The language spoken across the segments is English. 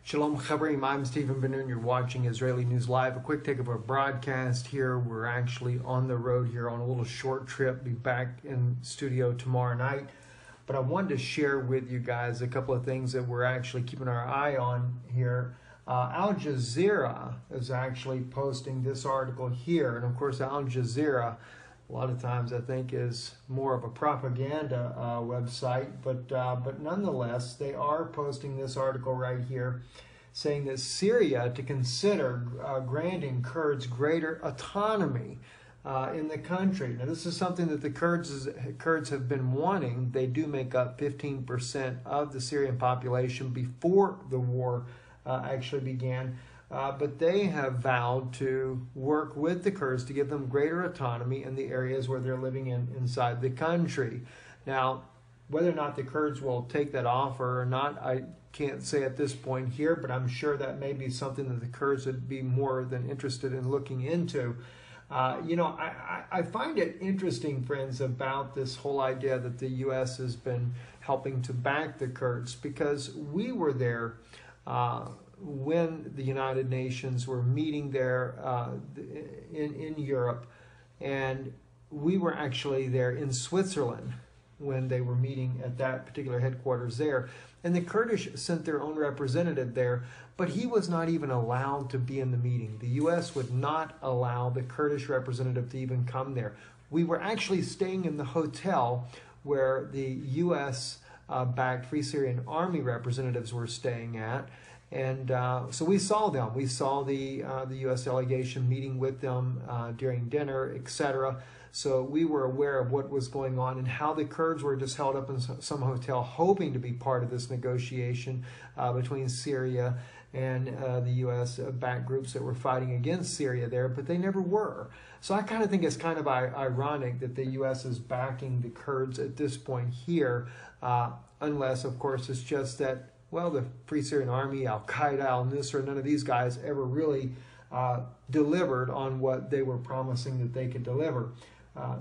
Shalom Chaverim, I'm Stephen Ben-Nun. You're watching Israeli News Live. A quick take of our broadcast here. We're actually on the road here on a little short trip. Be back in studio tomorrow night. But I wanted to share with you guys a couple of things that we're actually keeping our eye on here. Al Jazeera is actually posting this article here. And of course, Al Jazeera, a lot of times I think, is more of a propaganda website, but nonetheless, they are posting this article right here saying that Syria to consider granting Kurds greater autonomy in the country. Now, this is something that the Kurds have been wanting. They do make up 15% of the Syrian population before the war actually began. But they have vowed to work with the Kurds to give them greater autonomy in the areas where they're living inside the country. Now, whether or not the Kurds will take that offer or not, I can't say at this point here, but I'm sure that may be something that the Kurds would be more than interested in looking into. I find it interesting, friends, about this whole idea that the U.S. has been helping to back the Kurds, because we were there when the United Nations were meeting there in Europe, and we were actually there in Switzerland when they were meeting at that particular headquarters there. And the Kurdish sent their own representative there, but he was not even allowed to be in the meeting. The U.S. would not allow the Kurdish representative to even come there. We were actually staying in the hotel where the U.S. backed Free Syrian Army representatives were staying at. And so we saw them. We saw the U.S. delegation meeting with them during dinner, etc. So we were aware of what was going on and how the Kurds were just held up in some hotel hoping to be part of this negotiation between Syria and the U.S. backed groups that were fighting against Syria there, but they never were. So I kind of think it's kind of ironic that the U.S. is backing the Kurds at this point here, unless, of course, it's just that, well, the Free Syrian Army, Al-Qaeda, al-Nusra, none of these guys ever really delivered on what they were promising that they could deliver.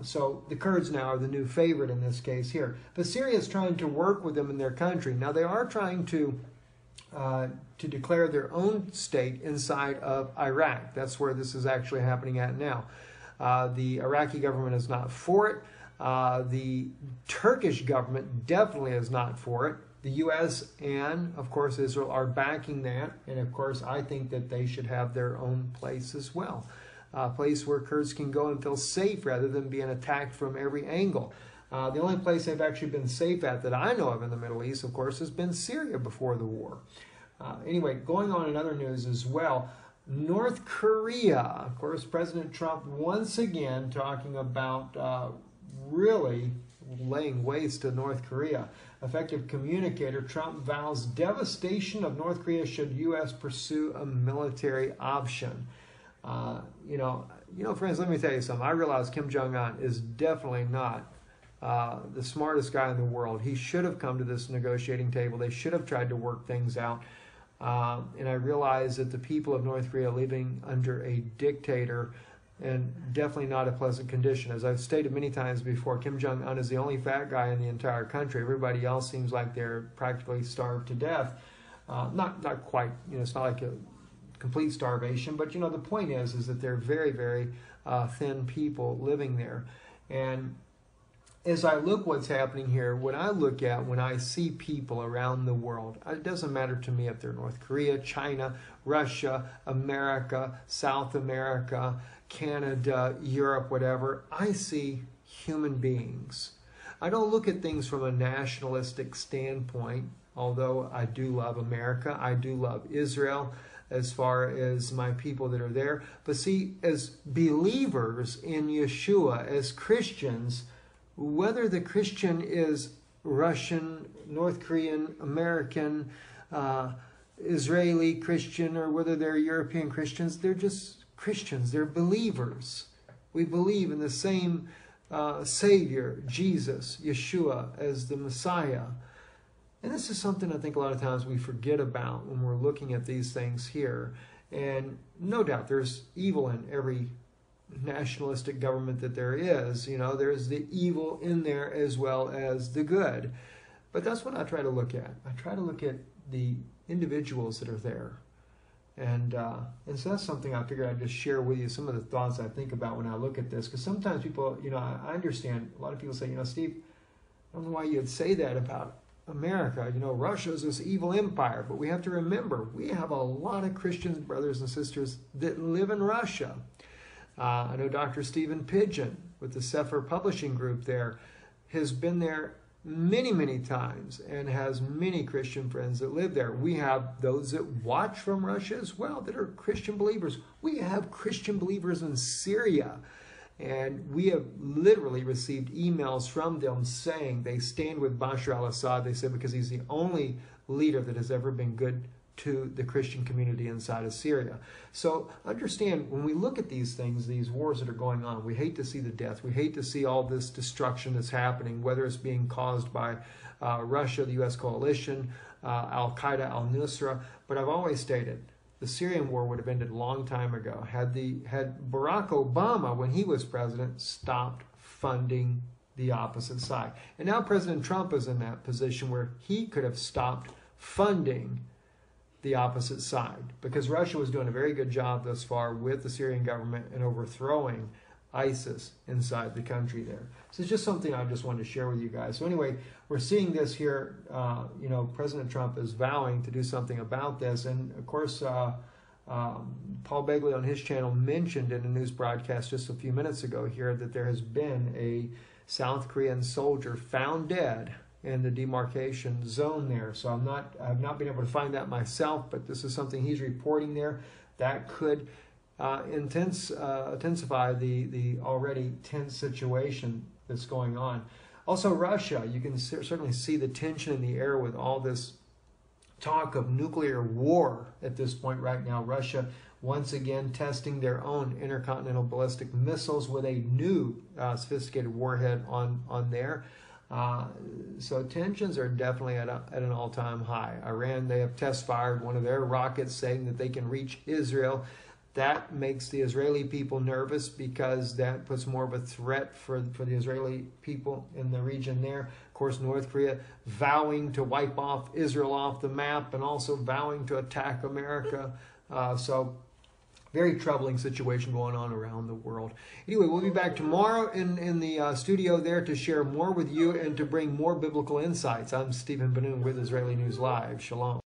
So the Kurds now are the new favorite in this case here. But Syria is trying to work with them in their country. Now, they are trying to declare their own state inside of Iraq. That's where this is actually happening at now. The Iraqi government is not for it. The Turkish government definitely is not for it. The U.S. and, of course, Israel are backing that. And, of course, I think that they should have their own place as well. A place where Kurds can go and feel safe rather than being attacked from every angle. The only place they've actually been safe at that I know of in the Middle East, of course, has been Syria before the war. Anyway, going on in other news as well, North Korea. Of course, President Trump once again talking about really laying waste to North Korea. Effective communicator, Trump vows devastation of North Korea should U.S. pursue a military option. Friends, let me tell you something. I realize Kim Jong-un is definitely not the smartest guy in the world. He should have come to this negotiating table. They should have tried to work things out. And I realize that the people of North Korea are living under a dictator, and definitely not a pleasant condition. As I've stated many times before, Kim Jong-un is the only fat guy in the entire country. Everybody else seems like they're practically starved to death. Not quite, it's not like a complete starvation, but the point is that they're very, very thin people living there. And as I look what's happening here, when I see people around the world, it doesn't matter to me if they're North Korea, China, Russia, America, South America, Canada, Europe, whatever, I see human beings. I don't look at things from a nationalistic standpoint, although I do love America, I do love Israel, as far as my people that are there. But see, as believers in Yeshua, as Christians, whether the Christian is Russian, North Korean, American, Israeli Christian, or whether they're European Christians, they're just Christians. They're believers. We believe in the same Savior, Jesus, Yeshua, as the Messiah. And this is something I think a lot of times we forget about when we're looking at these things here. And no doubt there's evil in every nationalistic government that there is. There's the evil in there as well as the good. But that's what I try to look at. I try to look at the individuals that are there. And so that's something I figured I'd just share with you, some of the thoughts I think about when I look at this. Because sometimes people, I understand, a lot of people say, Steve, I don't know why you'd say that about America. Russia is this evil empire. But we have to remember, we have a lot of Christian brothers and sisters that live in Russia. I know Dr. Stephen Pidgeon with the Sefer Publishing Group there has been there many, many times and has many Christian friends that live there. We have those that watch from Russia as well that are Christian believers. We have Christian believers in Syria. And we have literally received emails from them saying they stand with Bashar al-Assad, they said, because he's the only leader that has ever been good to the Christian community inside of Syria. So understand, when we look at these things, these wars that are going on, we hate to see the death. We hate to see all this destruction that's happening, whether it's being caused by Russia, the U.S. coalition, Al-Qaeda, al-Nusra. But I've always stated, the Syrian war would have ended a long time ago had Barack Obama, when he was president, stopped funding the opposite side. And now President Trump is in that position where he could have stopped funding the opposite side, because Russia was doing a very good job thus far with the Syrian government and overthrowing ISIS inside the country there. So it's just something I just wanted to share with you guys. So anyway, we're seeing this here. President Trump is vowing to do something about this. And of course, Paul Begley on his channel mentioned in a news broadcast just a few minutes ago here that there has been a South Korean soldier found dead in the demarcation zone there. So I've not been able to find that myself, but this is something he's reporting there. That could intensify the already tense situation that's going on. Also, Russia, you can certainly see the tension in the air with all this talk of nuclear war at this point right now. Russia once again testing their own intercontinental ballistic missiles with a new sophisticated warhead on there. So tensions are definitely at an all-time high. Iran, they have test fired one of their rockets saying that they can reach Israel. That makes the Israeli people nervous because that puts more of a threat for the Israeli people in the region there. Of course, North Korea vowing to wipe off Israel off the map and also vowing to attack America. So very troubling situation going on around the world. Anyway, we'll be back tomorrow in the studio there to share more with you and to bring more biblical insights. I'm Stephen Ben-Nun with Israeli News Live. Shalom.